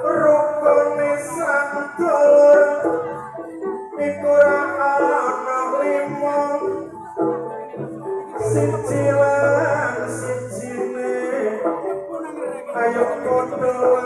Rukune sadulur iku ana lima siji lan sijine ayo padha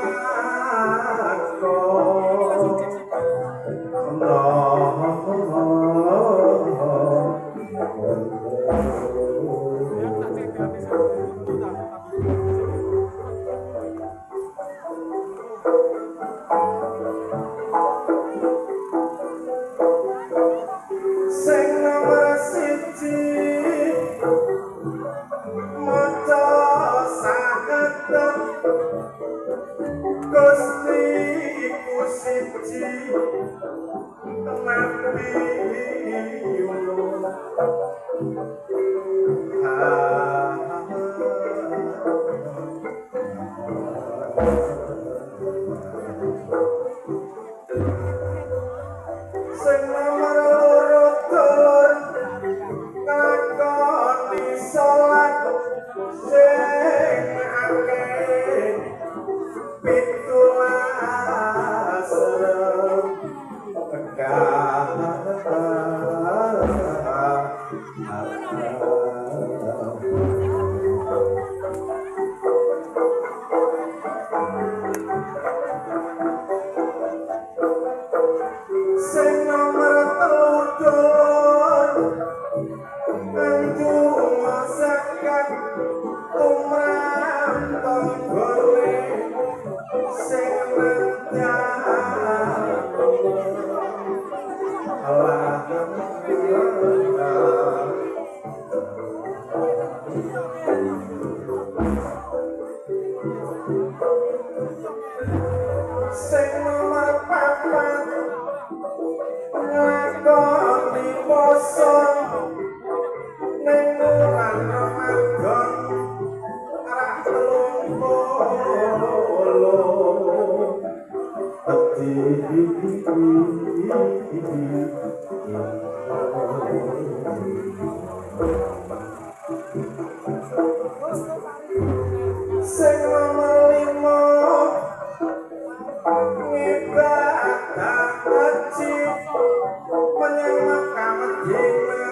sing nomor siji maca saged Gusti iku siji nabi sing nomor loro dulur ngakoni salat sing akeh pitulas sing nomor telu dulur antu masakan tumrap tanggone sing nandang sing nomor papat ngakoni poso ning bulan Ramadan arah 30 sing nomor 5 ngibadah haji menyang Makkah Madinah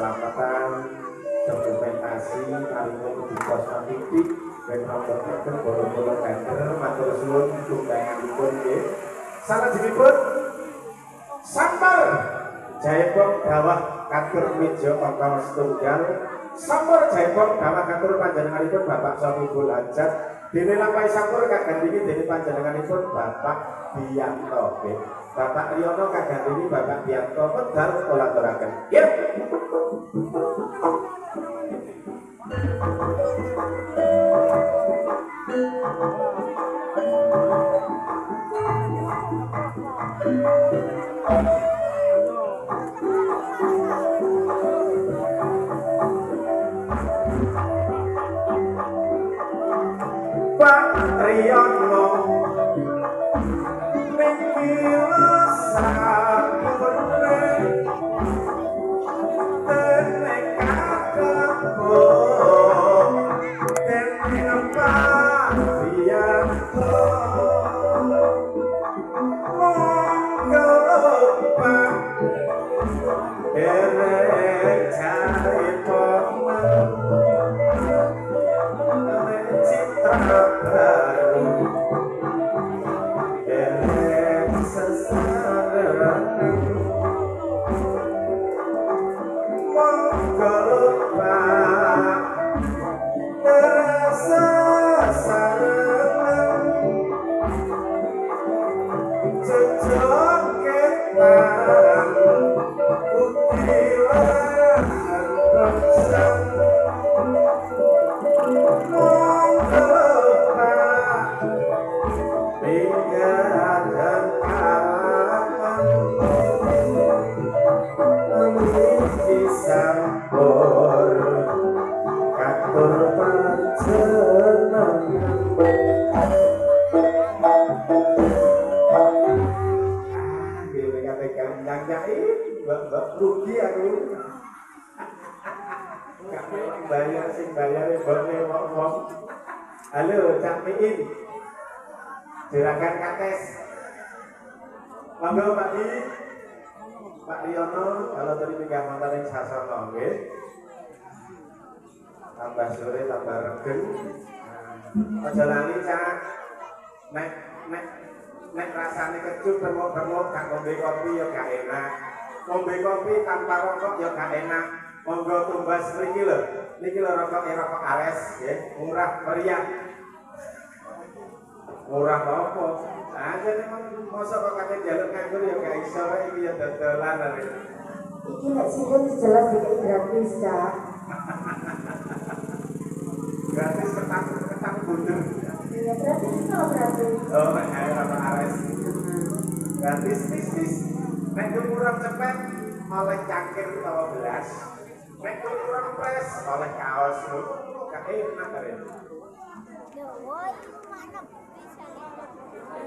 tanpa dokumentasi kalian di pos titik dan nomor boro-boro tender matur suwun tundanganipun nggih salajengipun Sampar Jayapong dawah katur meja angka setunggal Sampar Jayapong dawah katur panjenenganipun Bapak Sohibul Hajat dene lampahi sampur kagandhiki dene panjenenganipun Bapak Biyanto nggih Bapak Riyono kagandhiki Bapak Biyanto medal kolaturaken nggih Pak Riyono mikir sakune dene kakekku dene Pak Biyanto monggo Pak derek cari pomen citra baru derek sesaran monggo Pak terasa rugi aku bayar sing bayar bone wong. Halo Cak Miin, Juragan Kates, monggo Pak Di, Pak Riono, kalau tadi pinggah mantan yang sasono, nggih. Tambah sore tambah regen. Aja lali Cak, nek rasane kecut bengok-bengok gak ngombe kopi ya gak enak. Ngombe kopi tanpa rokok ya gak enak. Monggo tumbas mriki lho. Niki lho rokok Ares nggih, murah meriah. Murah apa? Aja nek mosok kok kate njaluk nganggur ya gak iso wae iki ya dodolan arek. Iki nek sinten jelas iki gratis, Cak. Gratis ketan bundur. Iya, gratis kalau gratis. Oh, nek rokok Ares. Gratis tis. Nek kurang cepet oleh cangkir utawa gelas. Nek kurang pres oleh kaos lho. Gak enak arek. Woi, mana bisa woi,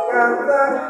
Kata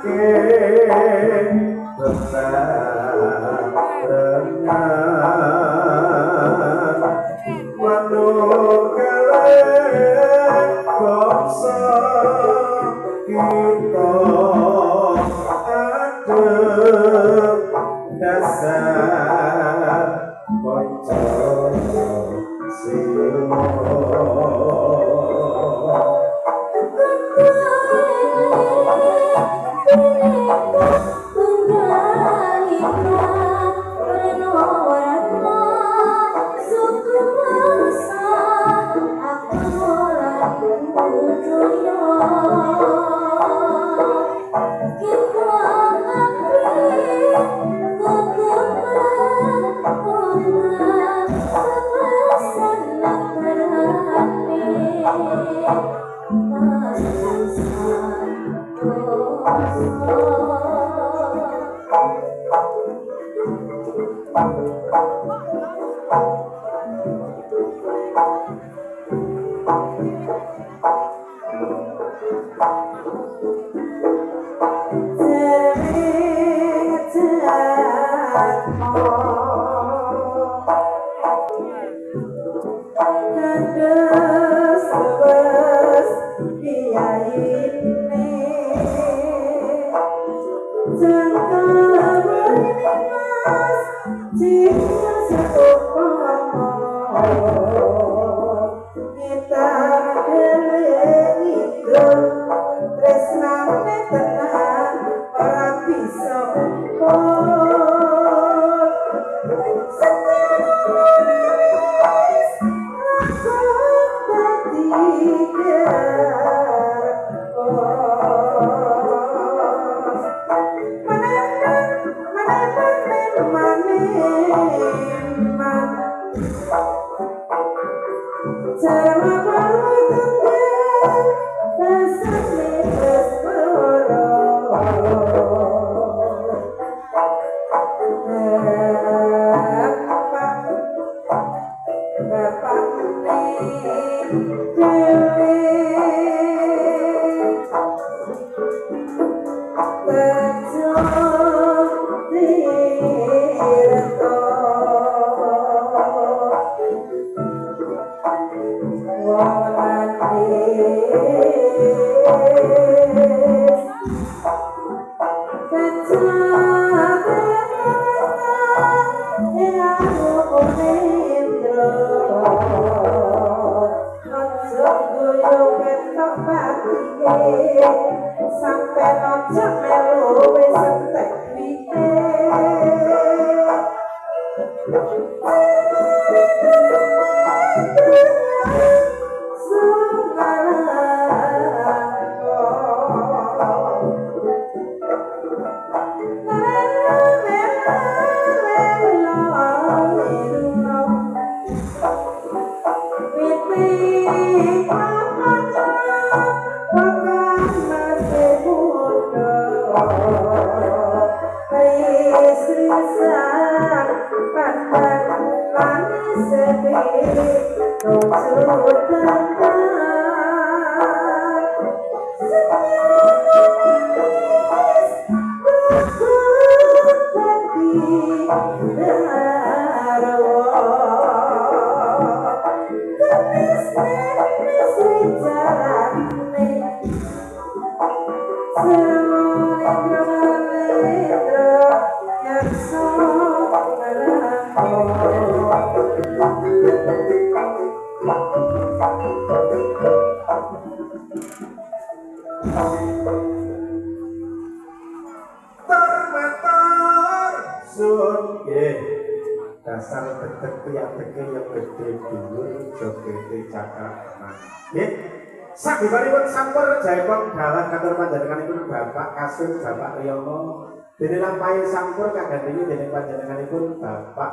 Sabibaripun sampur jaipun dawuh katur panjenenganipun Bapak Kasut Bapak Riyono dene lampahe sampur kagandhenge dening panjenenganipun Bapak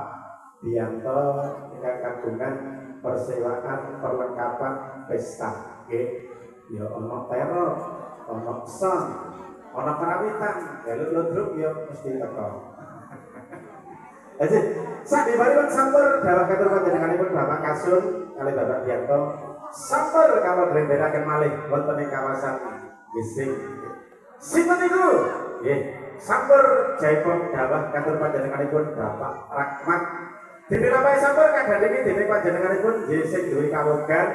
Biyanto ingkang kagungan persewaan perlengkapan pesta nggih ya ana teror ana son ana karawitan ya ludruk ya mesti teko. Jadi sabibaripun sampur dawuh katur panjenenganipun Bapak Kasut kali Bapak Biyanto sampur kalau glenderaken malih wonten ing kawasan Gising. Sinten niku? Nggih, sampur Jaipong dawah katur panjenenganipun Bapak Rahmat. Dene napa sampur kadang iki dene panjenenganipun nggih sing duwe kawogan,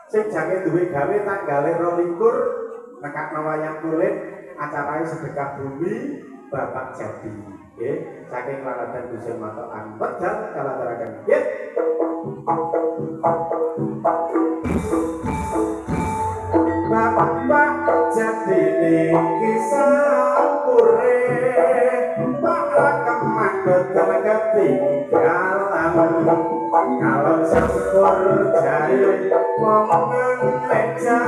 sing jange duwe gawe tanggale 22 nekakno wayang kulit acara sedekah bumi Bapak Jadi. Nggih, saking laladan dusun matokan wedal kalaturaken. Nggih. Bapak Jadi niki sampure Pak Rakeman betul ketinggalan kalau sampur jari momongan meja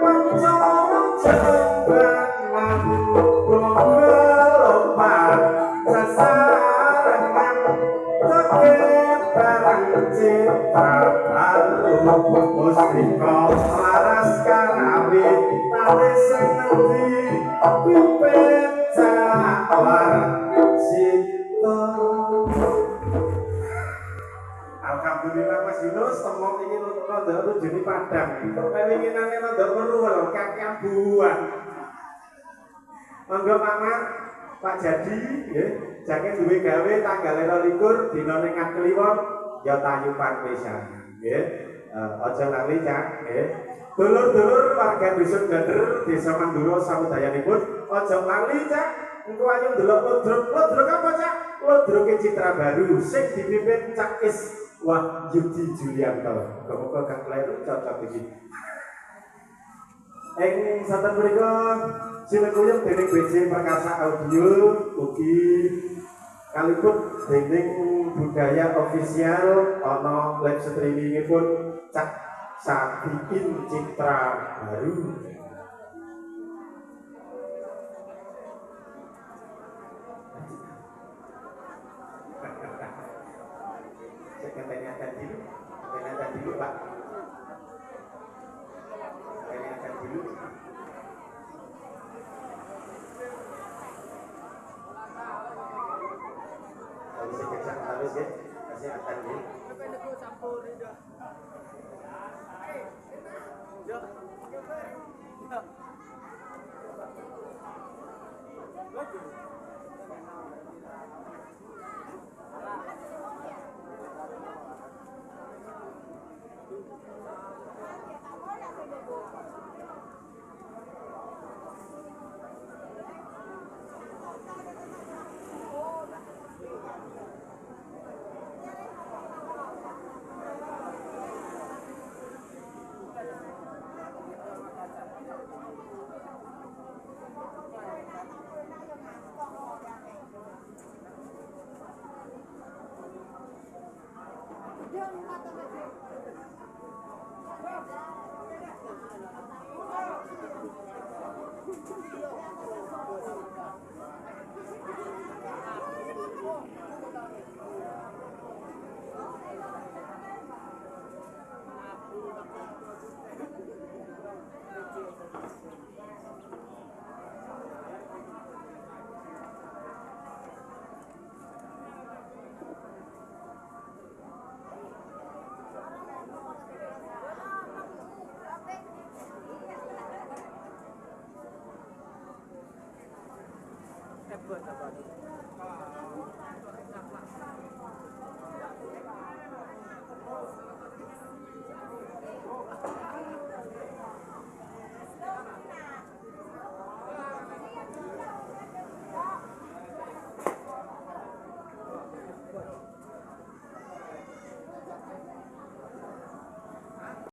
pencong jembanan lompat sasarangan toket barang citra baru mustika laras karawit tali senanti pipet cawar sito. Alhamdulillah Mas Yunus temong ini rada rujune padang. Kewinginane rada meruwel kakean buah. Monggo Paman Pak Jadi nggih, jange duwe gawe tanggale 22 dina ning Kliwon ya tayupan pisan nggih. Aja lali Cak nggih. Dulur-dulur warga dusun Gander Desa Mandura samudayanipun aja lali Cak. Engko ayo ndelok lodruk apa Cak? Lodruke Citra Baru sing dipimpin Cak Is Wahyudi Julianto. Kok gak kleru cocok iki. Ing saten punika sinengkuyung dening BJ Perkasa Audio ugi kalipun dening Budaya Official ana live streamingipun Cak Sabiin Citra Baru. Saya tanyakan dulu Pak. Tanyakan dulu. Kalau saya cek habis ya, kasih akan dulu.